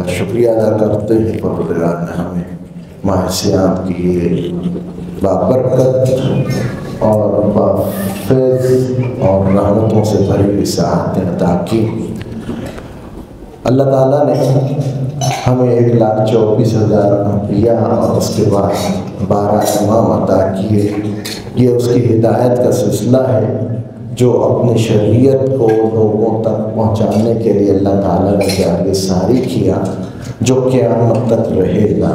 کا شکریہ ادا کرتے ہیں پروردگار نے ہمیں ماہ صیام کی یہ بابرکت اور بافیض اور رحمتوں سے بھری ہوئی سعادتیں عطا کی۔ اللہ تعالیٰ نے ہمیں 1,24,000 انبیاء اور اس کے بعد 12 امام عطا کیے۔ یہ اس کی ہدایت کا سلسلہ ہے جو اپنی شریعت کو لوگوں تک پہنچانے کے لیے اللہ تعالیٰ نے جاری ساری کیا، جو قیامت تک رہے گا۔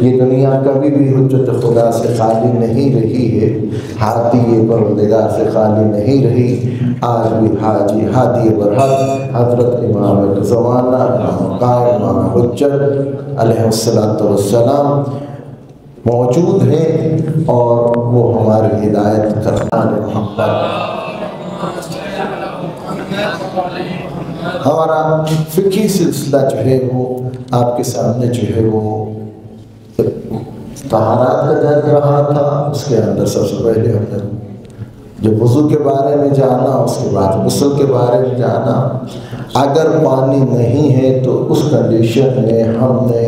یہ دنیا کبھی بھی حجت خدا سے خالی نہیں رہی ہے، ہادی پروردگار سے خالی نہیں رہی۔ آج بھی ہادی برحق حضرت امام زمانہ قائم حجت علیہ السلام موجود ہیں، اور وہ ہماری ہدایت کرنا محمد۔ ہمارا فقہی سلسلہ جو ہے وہ آپ کے سامنے جو ہے وہ طہارات کا درد رہا تھا۔ اس کے اندر سب سے پہلے ہم نے جو وضو کے بارے میں جانا، اس کے بعد غسل کے بارے میں جانا۔ اگر پانی نہیں ہے تو اس کنڈیشن میں ہم نے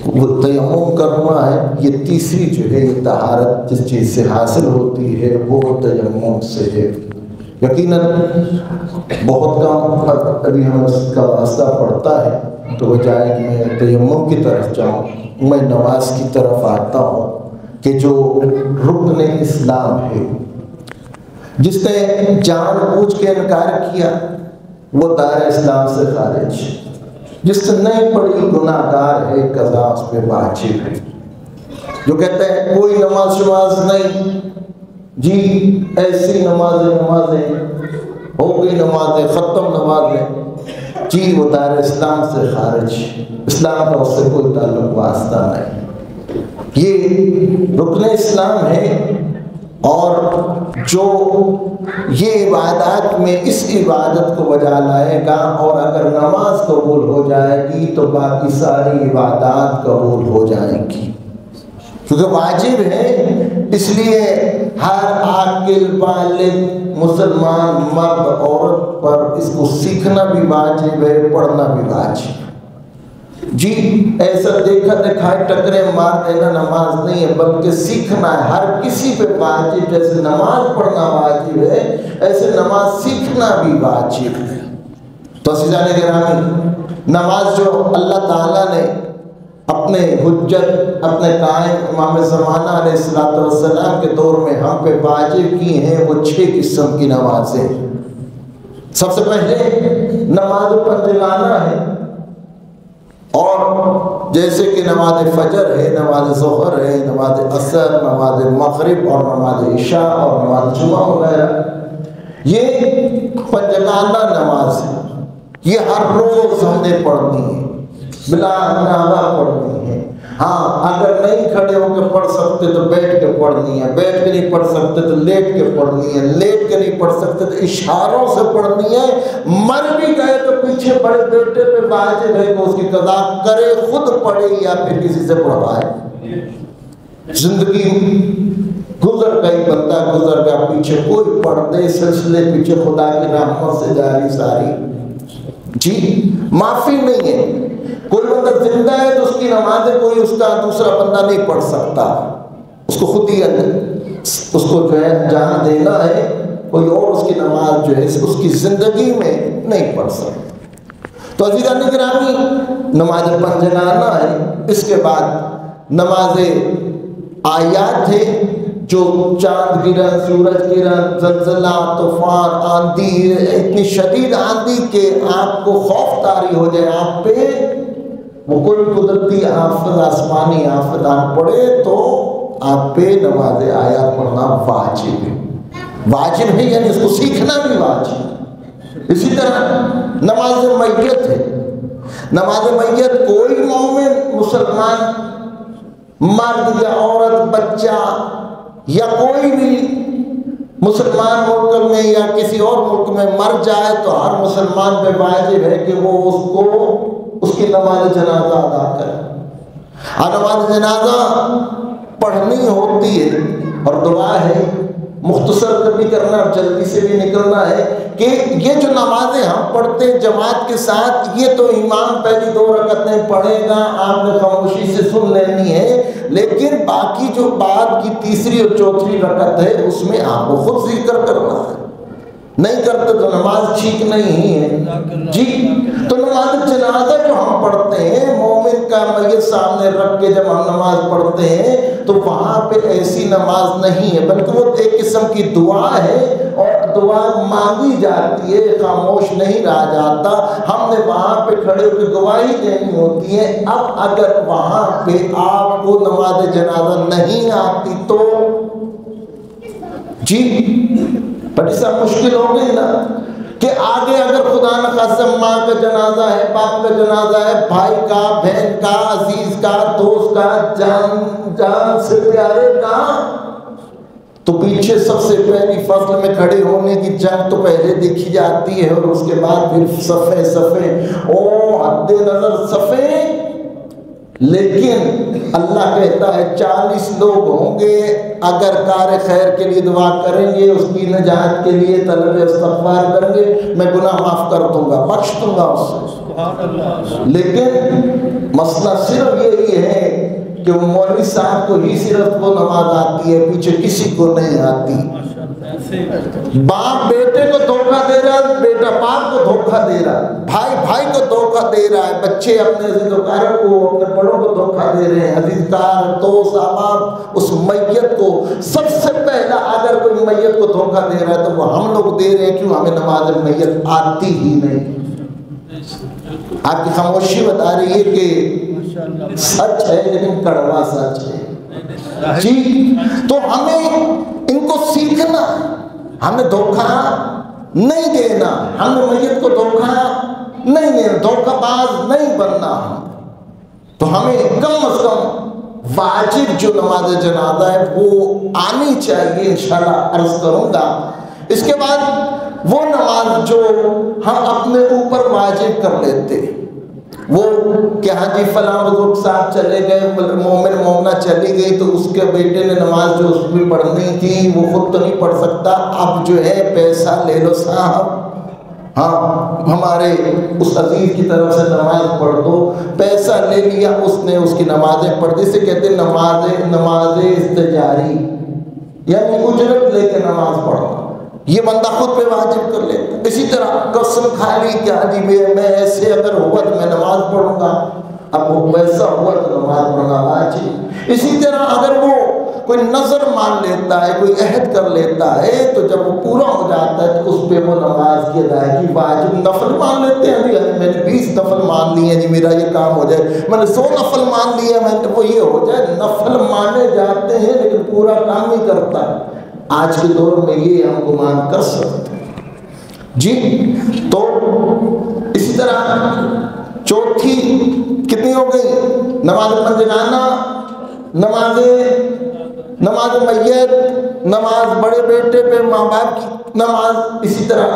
وہ تیمم کرنا ہے۔ یہ تیسری جو ہے یہ طہارت جس چیز سے حاصل ہوتی ہے وہ تیمم سے ہے۔ یقیناً بہت کم ابھی ہم اس کا واسطہ پڑتا ہے تو بجائے کہ میں تیمم کی طرف جاؤں، میں نماز کی طرف آتا ہوں کہ جو رکن اسلام ہے۔ جس نے جان بوجھ کے انکار کیا وہ دائرہ اسلام سے خارج، جس نے نہیں پڑھی گناہ گار ہے، قضا اس پہ واجب ہے۔ جو کہتے ہیں کوئی نماز شماز نہیں جی، ایسی نمازیں ہو گئی، نمازیں ختم نمازیں جی، وہ دائرہ اسلام سے خارج، اسلام کا اس سے کوئی تعلق واسطہ نہیں۔ یہ رکن اسلام ہے، اور جو یہ عبادات میں اس عبادت کو بجا لائے گا، اور اگر نماز قبول ہو جائے گی تو باقی ساری عبادات قبول ہو جائیں گی، کیونکہ واجب ہے۔ اس لیے ہر عاقل بالغ مسلمان مرد عورت پر اس کو سیکھنا بھی واجب ہے، پڑھنا بھی واجب ہے۔ جی ایسا دیکھا دکھائے ٹکرے مار دینا نماز نہیں ہے، بلکہ سیکھنا ہے۔ ہر کسی پہ واجب، جیسے نماز پڑھنا واجب ہے ایسے نماز سیکھنا بھی واجب ہے۔ تو عزیزان گرامی، نماز جو اللہ تعالیٰ نے اپنے حجت اپنے قائم امام زمانہ علیہ السلام کے دور میں ہم پہ واجب کی ہیں، وہ 6 قسم کی نمازیں۔ سب سے پہلے نماز پنجگانہ ہے، اور جیسے کہ نماز فجر ہے، نماز ظہر ہے، نماز عصر، نماز مغرب اور نماز عشاء اور نماز جمعہ وغیرہ، یہ پنجگانہ نماز ہے۔ یہ ہر روز ہم نے پڑھنی ہے، بلا ناغہ پڑھنی ہے۔ ہاں اگر نہیں کھڑے ہو کے پڑھ سکتے تو بیٹھ کے پڑھنی ہے، بیٹھ کے نہیں پڑھ سکتے تو لیٹ کے پڑھنی ہے، لیٹ کے نہیں پڑھ سکتے تو اشاروں سے پڑھنی ہے۔ مر بھی گئے تو پیچھے بڑے بیٹے پہ واجب ہے کہ اس کی قضا کرے، خود پڑھے یا پھر کسی سے پڑھوائے۔ زندگی گزر گئی، بندہ گزر گیا، پیچھے کوئی پردے سلسلے پیچھے خدا کی رحمت سے جاری ساری جی معافی نہیں ہے۔ کوئی بندہ زندہ ہے تو اس کی نمازیں کوئی اس کا دوسرا بندہ نہیں پڑھ سکتا، اس کو خود ہی اس کو جو ہے جان دینا ہے، کوئی اور اس کی نماز جو ہے اس کی زندگی میں نہیں پڑھ سکتا۔ تو عزیزان گرامی، نماز پنجگانہ ہے۔ اس کے بعد نماز آیات ہے، جو چاند گرن، سورج گرن، زلزلہ، طوفان، آندھی، اتنی شدید آندھی کہ آپ کو خوف طاری ہو جائے آپ پہ، وہ کوئی قدرتی آفت، آسمانی آفت آن پڑے تو آپ پہ نماز آیات پڑھنا واجب ہے۔ واجب ہے یعنی اس کو سیکھنا بھی واجب ہے۔ اسی طرح نماز میت ہے۔ نماز میت کوئی مومن مسلمان مرد یا عورت، بچہ یا کوئی بھی مسلمان ملک میں یا کسی اور ملک میں مر جائے تو ہر مسلمان پہ واجب ہے کہ وہ اس کی نماز جنازہ ادا کرے۔ نماز جنازہ پڑھنی ہوتی ہے، اور دعا ہے مختصر کبھی کرنا اور جلدی سے بھی نکلنا ہے کہ یہ جو نمازیں ہم پڑھتے ہیں جماعت کے ساتھ، یہ تو امام پہلی 2 رکعتیں پڑھے گا، آپ نے خاموشی سے سن لینی ہے، لیکن باقی جو بعد کی تیسری اور چوتھی رکعت ہے اس میں آپ کو خود ذکر کرنا ہے، نہیں کرتے تو نماز ٹھیک نہیں ہے جی۔ تو نماز جنازہ جو ہم پڑھتے ہیں، مومن کا میت سامنے رکھ کے جب ہم نماز پڑھتے ہیں تو وہاں پہ ایسی نماز نہیں ہے، بلکہ وہ ایک قسم کی دعا ہے اور دعا مانگی جاتی ہے، خاموش نہیں رہا جاتا، ہم نے وہاں پہ کھڑے ہو کے گواہی دینی ہوتی ہے۔ اب اگر وہاں پہ آپ کو نماز جنازہ نہیں آتی تو جی بڑی سا مشکل ہو گئی نا، کہ آگے اگر خدا نخواستہ ماں کا جنازہ ہے، باپ کا جنازہ ہے، بھائی کا، بہن کا، عزیز کا، دوست کا، جان سے پیارے کا، تو پیچھے سب سے پہلی فصل میں کھڑے ہونے کی جنگ تو پہلے دیکھی جاتی ہے، اور اس کے بعد پھر صفیں صفیں، او حد نظر صفیں، لیکن اللہ کہتا ہے 40 لوگ ہوں گے، اگر کار خیر کے لیے دعا کریں گے، اس کی نجات کے لیے طلب استغفار کریں گے، میں گناہ معاف کر دوں گا، بخش دوں گا اسے۔ لیکن مسئلہ صرف یہی ہے کہ مولوی صاحب کو ہی صرف وہ نماز آتی ہے، پیچھے کسی کو نہیں آتی۔ باپ بیٹے کو دھوکہ دے رہا ہے، بیٹا باپ کو دھوکہ دے رہا ہے، بھائی بھائی کو دھوکہ دے رہا ہے، بچے اپنے عزیز و کاروں کو، اپنے بڑوں کو دھوکہ دے رہے ہیں، عزیز کار، دوست، احباب، اس میت کو سب سے پہلا اگر کوئی میت کو دھوکہ دے رہا ہے تو وہ ہم لوگ دے رہے ہیں، کیوں ہمیں نماز میت آتی ہی نہیں۔ آپ کی خاموشی بتا رہی ہے کہ سچ ہے، لیکن کڑوا سچ ہے جی۔ تو ہمیں ان کو سیکھنا، ہمیں دھوکہ نہیں دینا، ہمیں میت کو دھوکہ نہیں دینا، دھوکہ باز نہیں بننا۔ تو ہمیں کم از کم واجب جو نماز جنازہ ہے وہ آنی چاہیے، انشاءاللہ عرض کروں گا۔ اس کے بعد وہ نماز جو ہم اپنے اوپر واجب کر لیتے، وہ کہ ہاں جی فلاں بزرگ صاحب چلے گئے، مومن مومنہ چلی گئی تو اس کے بیٹے نے نماز جو اس میں پڑھنی تھی وہ خود تو نہیں پڑھ سکتا، اب جو ہے پیسہ لے لو صاحب، ہاں ہمارے اس عزیز کی طرف سے نماز پڑھ دو، پیسہ لے لیا اس نے، اس کی نمازیں پڑھ دی، اسے کہتے ہیں نماز استجاری، یعنی اجرت لے کے نماز پڑھنا، یہ بندہ خود پہ واجب کر لیتا۔ اسی طرح قسم کھا لی کہ ہاں جی میں ایسے اگر ہوا تو میں نماز پڑھوں گا، اب وہ ویسا ہوا تو نماز پڑھنا واجب۔ اسی طرح اگر وہ کوئی نظر مان لیتا ہے، کوئی عہد کر لیتا ہے، تو جب وہ پورا ہو جاتا ہے تو اس پہ وہ نماز کی ادائیگی واجب۔ نفل مان لیتے ہیں جی، میں نے 20 نفل مان لیے جی میرا یہ کام ہو جائے، میں نے 100 نفل مان لیے میں وہ یہ ہو جائے، نفل مانے جاتے ہیں لیکن پورا کام نہیں کرتا۔ آج کے دور میں یہ ہم گمان کر سکتے ہیں جی۔ تو اسی طرح چوتھی کتنی ہو گئی؟ نماز پنجگانہ، نماز میت، نماز بڑے بیٹے پہ ماں باپ کی نماز، اسی طرح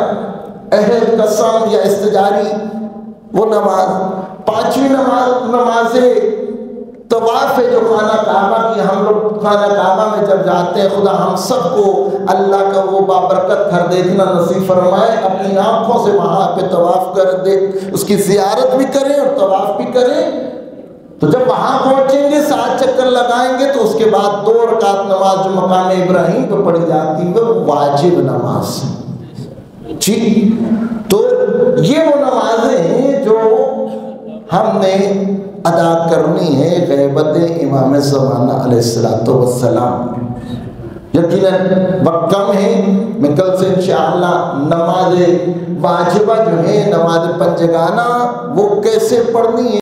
عہد، قسم یا استجاری وہ نماز۔ پانچویں نماز طواف ہے جو خانہ کعبہ کی، ہم لوگ خانہ کعبہ میں جب جاتے ہیں، خدا ہم سب کو اللہ کا وہ بابرکت گھر دیکھنا نصیب فرمائے، اپنی آنکھوں سے وہاں پہ طواف کر دے، اس کی زیارت بھی کریں اور طواف بھی کریں۔ تو جب وہاں پہنچیں گے 7 چکر لگائیں گے تو اس کے بعد 2 رکعت نماز جو مقام ابراہیم پہ پڑھی جاتی ہے وہ واجب نماز جی۔ تو یہ وہ نمازیں ہیں جو ہم نے ادا کرنی ہے غیبت امام زمانہ علیہ السلام۔ یقیناً وقت کم ہے، میں کل سے انشاءاللہ نماز واجبہ جو ہے، نماز پنجگانہ وہ کیسے پڑھنی ہے